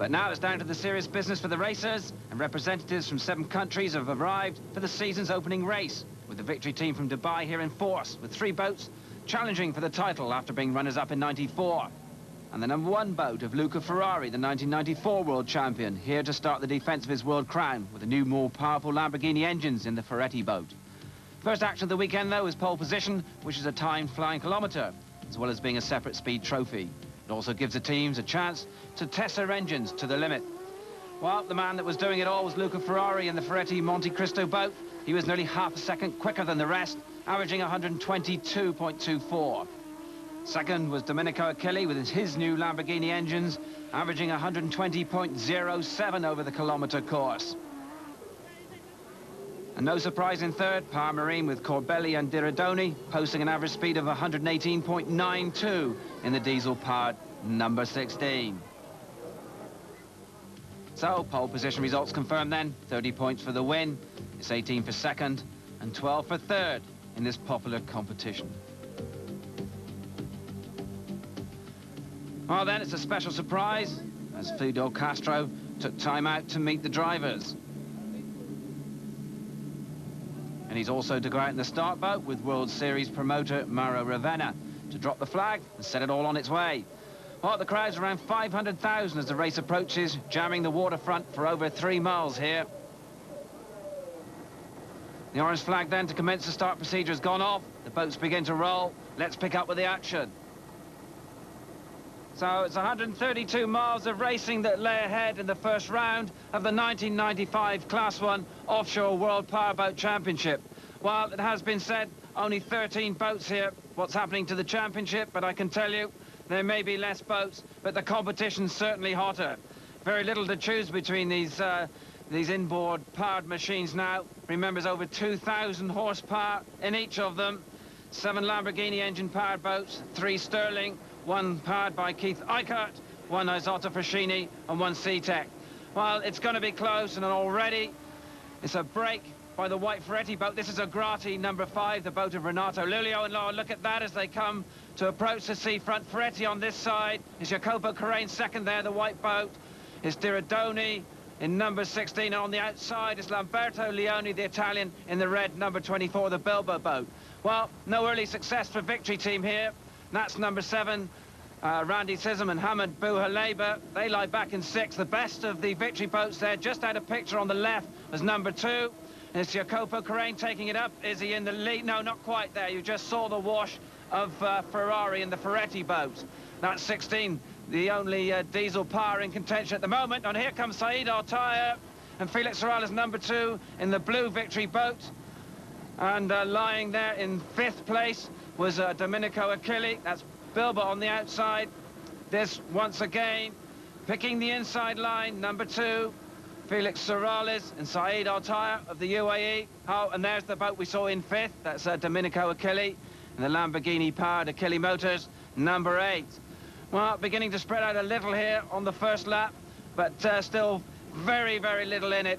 But now it's down to the serious business for the racers, and representatives from 7 countries have arrived for the season's opening race, with the victory team from Dubai here in force, with 3 boats challenging for the title after being runners-up in '94. And the #1 boat of Luca Ferrari, the 1994 world champion, here to start the defence of his world crown with the new, more powerful Lamborghini engines in the Ferretti boat. First action of the weekend, though, is pole position, which is a timed flying kilometre, as well as being a separate speed trophy. It also gives the teams a chance to test their engines to the limit. Well, the man that was doing it all was Luca Ferrari in the Ferretti Monte Cristo boat. He was nearly half a second quicker than the rest, averaging 122.24. Second was Domenico Achilli with his new Lamborghini engines, averaging 120.07 over the kilometre course. And no surprise in third, Power Marine with Corbelli and Diridoni, posting an average speed of 118.92 in the diesel-powered number 16. So, pole position results confirmed then. 30 points for the win, it's 18 for second, and 12 for third in this popular competition. Well then, it's a special surprise, as Fidel Castro took time out to meet the drivers. And he's also to go out in the start boat with World Series promoter Mauro Ravenna to drop the flag and set it all on its way. Well, the crowd's around 500,000 as the race approaches, jamming the waterfront for over 3 miles here. The orange flag then to commence the start procedure has gone off. The boats begin to roll. Let's pick up with the action. So it's 132 miles of racing that lay ahead in the first round of the 1995 Class 1 Offshore World Powerboat Championship. Well, it has been said, only 13 boats here. What's happening to the championship? But I can tell you, there may be less boats, but the competition's certainly hotter. Very little to choose between these inboard powered machines now. Remember, there's over 2,000 horsepower in each of them. 7 Lamborghini engine-powered boats, 3 Sterling, 1 powered by Keith Eichert, 1 Isotta Frascini, and 1 Sea-Tech. Well, it's going to be close, and already it's a break by the white Ferretti boat. This is Agrati, number 5, the boat of Renato Lulio. And look at that as they come to approach the seafront. Ferretti on this side. Is Jacopo Carrane second there, the white boat. Is Diridoni in number 16. And on the outside is Lamberto Leoni, the Italian, in the red number 24, the Bilbo boat. Well, no early success for victory team here. That's number 7, Randy Sissom and Hamad Bouhaleba. They lie back in 6th. The best of the victory boats there, just out of picture on the left, is number 2. It's Jacopo Carrane taking it up. Is he in the lead? No, not quite there. You just saw the wash of Ferrari in the Ferretti boat. That's 16, the only diesel power in contention at the moment. And here comes Saeed Altaya and Felix Sorales, number 2, in the blue victory boat. And lying there in 5th place was Domenico Achilli. That's Bilba on the outside. This, once again, picking the inside line, number 2, Felix Sorales and Saeed Altaya of the UAE. Oh, and there's the boat we saw in 5th. That's Domenico Achilli and the Lamborghini-powered Achilli Motors, number 8. Well, beginning to spread out a little here on the first lap, but still very, very little in it.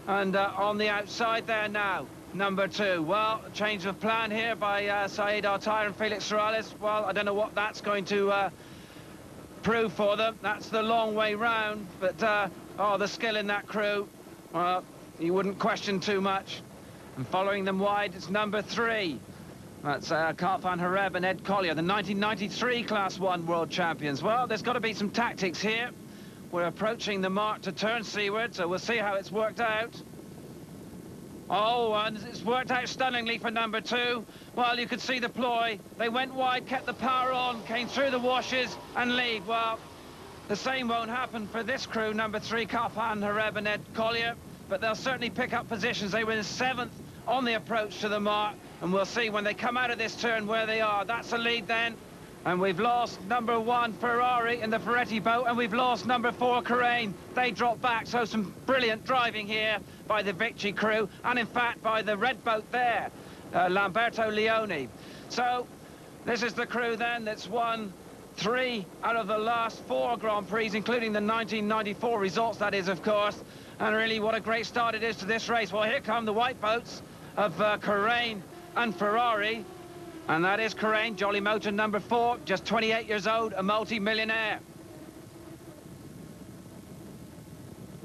And on the outside there now, number 2. Well, a change of plan here by Saeed Altaya and Felix Sorales. Well, I don't know what that's going to prove for them. That's the long way round, but oh, the skill in that crew, well, you wouldn't question too much. And following them wide, it's number 3. That's Karl van Hereb and Ed Collier, the 1993 Class 1 world champions. Well, there's got to be some tactics here. We're approaching the mark to turn seaward, so we'll see how it's worked out. Oh, and it's worked out stunningly for number 2. Well, you could see the ploy. They went wide, kept the power on, came through the washes and lead. Well, the same won't happen for this crew, number 3, Karl van Hereb and Ed Collier, but they'll certainly pick up positions. They were in 7th on the approach to the mark, and we'll see when they come out of this turn where they are. That's a lead then. And we've lost number 1, Ferrari, in the Ferretti boat, and we've lost number 4, Carrane. They drop back, so some brilliant driving here by the victory crew, and in fact by the red boat there, Lamberto Leoni. So this is the crew then that's won 3 out of the last 4 Grand Prix, including the 1994 results, that is, of course. And really, what a great start it is to this race. Well, here come the white boats of Carrane and Ferrari. And that is Carrane, Jolly Motor number 4, just 28 years old, a multi-millionaire.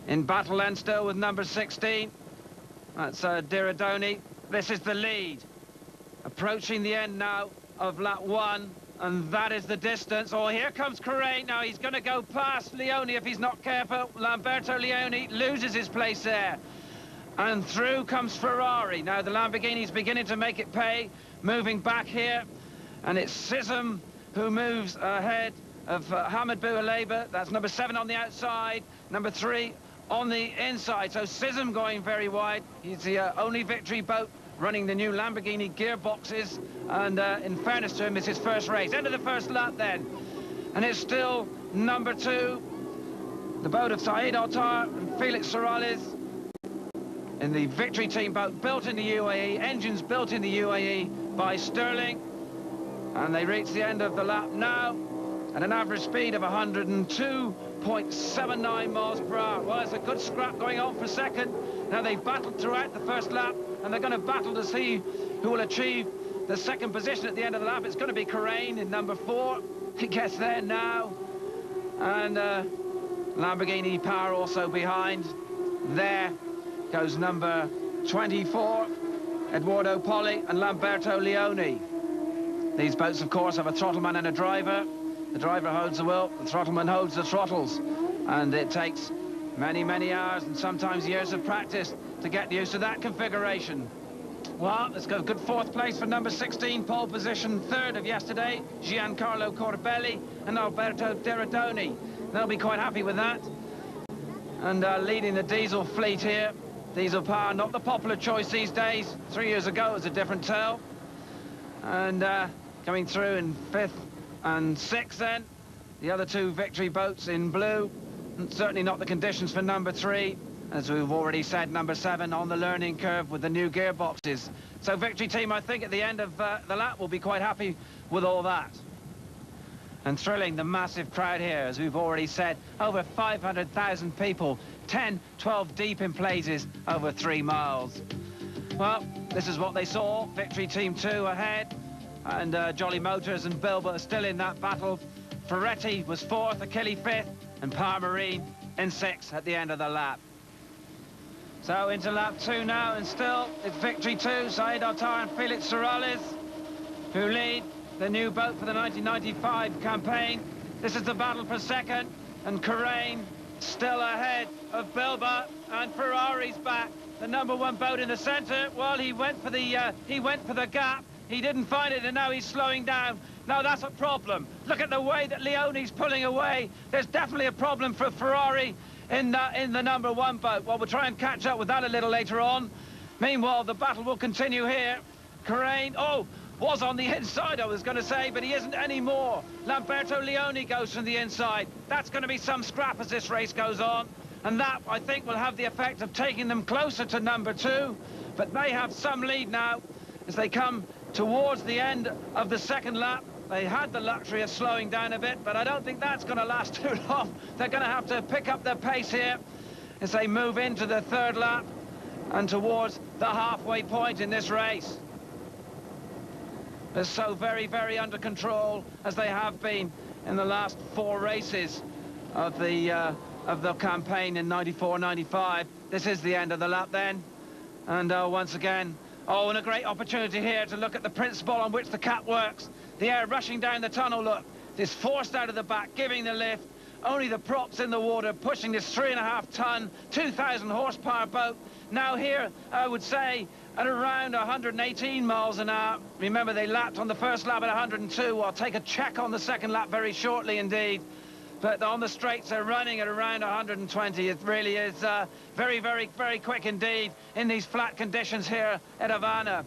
In battle then still with number 16. That's Diradoni. This is the lead. Approaching the end now of lap 1. And that is the distance. Oh, here comes Correa. Now he's going to go past Leone if he's not careful. Lamberto Leone loses his place there. And through comes Ferrari. Now the Lamborghini's beginning to make it pay. Moving back here. And it's Sism who moves ahead of Hamad Boualeba. That's number 7 on the outside. Number 3 on the inside. So Sism going very wide. He's the only victory boat running the new Lamborghini gearboxes, and in fairness to him, it's his first race. End of the first lap then, and it's still number 2, the boat of Saeed Altar and Felix Sorales in the victory team boat, built in the UAE, engines built in the UAE by Sterling, and they reach the end of the lap now at an average speed of 102.79 miles per hour. Well, it's a good scrap going on for second. Now they've battled throughout the first lap, and they're going to battle to see who will achieve the second position at the end of the lap. It's going to be Correa in number 4. He gets there now. And Lamborghini Power also behind. There goes number 24, Eduardo Poli and Lamberto Leone. These boats, of course, have a throttleman and a driver. The driver holds the wheel, the throttleman holds the throttles. And it takes many, many hours and sometimes years of practice to get used to that configuration. Well, let's go. Good 4th place for number 16, pole position 3rd of yesterday, Giancarlo Corbelli and Alberto Diradoni. They'll be quite happy with that. And leading the diesel fleet here, diesel power, not the popular choice these days. 3 years ago it was a different tale. And coming through in 5th and 6th then, the other 2 victory boats in blue. And certainly not the conditions for number 3. As we've already said, number 7 on the learning curve with the new gearboxes. So victory team, I think, at the end of the lap will be quite happy with all that. And thrilling, the massive crowd here, as we've already said, over 500,000 people, 10, 12 deep in places over 3 miles. Well, this is what they saw. Victory team 2 ahead, and Jolly Motors and Bilba are still in that battle. Ferretti was 4th, Achille 5th, and Power Marine in 6th at the end of the lap. So into lap 2 now, and still it's victory 2, Saeed Altar and Felix Sorales, who lead the new boat for the 1995 campaign. This is the battle for second, and Correa still ahead of Bilba, and Ferrari's back. The number 1 boat in the centre. Well, he went for the gap. He didn't find it, and now he's slowing down. Now that's a problem. Look at the way that Leone's pulling away. There's definitely a problem for Ferrari in the number 1 boat. Well, we'll try and catch up with that a little later on. Meanwhile, the battle will continue here. Correa, was on the inside, I was going to say, but he isn't anymore. Lamberto Leone goes from the inside. That's going to be some scrap as this race goes on. And that, I think, will have the effect of taking them closer to number 2. But they have some lead now as they come towards the end of the second lap. They had the luxury of slowing down a bit, but I don't think that's going to last too long. They're going to have to pick up their pace here as they move into the 3rd lap and towards the halfway point in this race. They're so very, very under control, as they have been in the last 4 races of the campaign in 94-95. This is the end of the lap then. And once again, and a great opportunity here to look at the principle on which the cap works. The air rushing down the tunnel, look, is forced out of the back, giving the lift. Only the props in the water pushing this 3.5-ton, 2,000 horsepower boat. Now here, I would say, at around 118 miles an hour. Remember, they lapped on the first lap at 102. I'll take a check on the second lap very shortly indeed. But on the straights, they're running at around 120. It really is very, very, very quick indeed in these flat conditions here at Havana.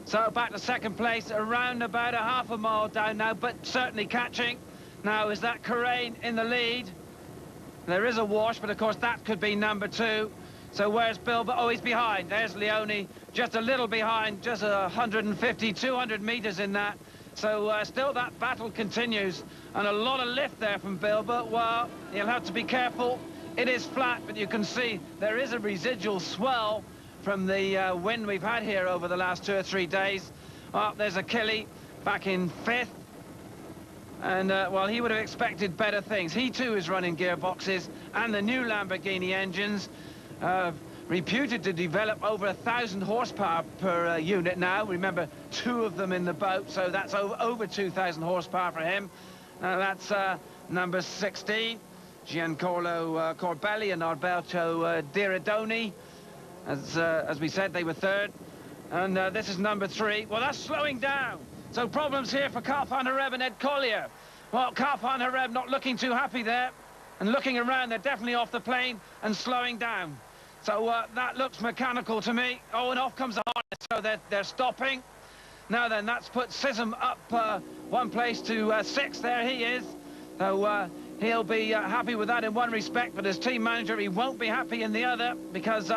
So back to second place, around about a half a mile down now, but certainly catching. Now, is that Correa in the lead? There is a wash, but of course that could be number 2. So where's Bilba? Oh, he's behind. There's Leone, just a little behind, just 150, 200 meters in that. So still that battle continues, and a lot of lift there from Bilba. Well, you'll have to be careful. It is flat, but you can see there is a residual swell from the wind we've had here over the last 2 or 3 days. There's Achille back in 5th. And, well, he would have expected better things. He, too, is running gearboxes and the new Lamborghini engines, reputed to develop over 1,000 horsepower per unit now. Remember, 2 of them in the boat, so that's over 2,000 horsepower for him. That's number 16, Giancarlo Corbelli and Alberto Diridoni. As we said, they were third. And this is number 3. Well, that's slowing down. So problems here for Karpan Hareb and Ed Collier. Well, Karpan Hareb not looking too happy there. And looking around, they're definitely off the plane and slowing down. So that looks mechanical to me. Oh, and off comes the harness, so they're stopping. Now then, that's put Sism up 1 place to 6th. There he is. So he'll be happy with that in one respect, but as team manager, he won't be happy in the other, because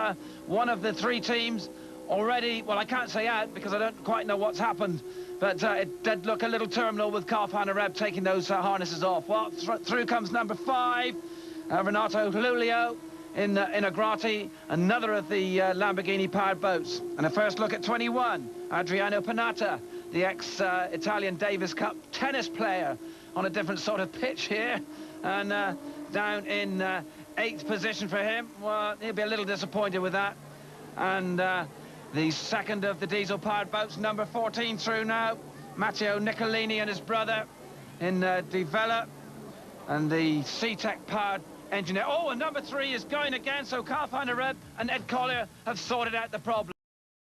one of the 3 teams already, well, I can't say out because I don't quite know what's happened, but it did look a little terminal with Karpan Hareb taking those harnesses off. Well, through comes number 5, Renato Lulio in Agrati, another of the Lamborghini-powered boats. And a first look at 21, Adriano Panatta, the ex-Italian Davis Cup tennis player, on a different sort of pitch here, and down in 8th position for him. Well, he'll be a little disappointed with that. And the second of the diesel-powered boats, number 14 through now, Matteo Nicolini and his brother in Develop, and the C-Tech-powered engineer. Oh, and number 3 is going again, so Karpan Hareb and Ed Collier have sorted out the problem.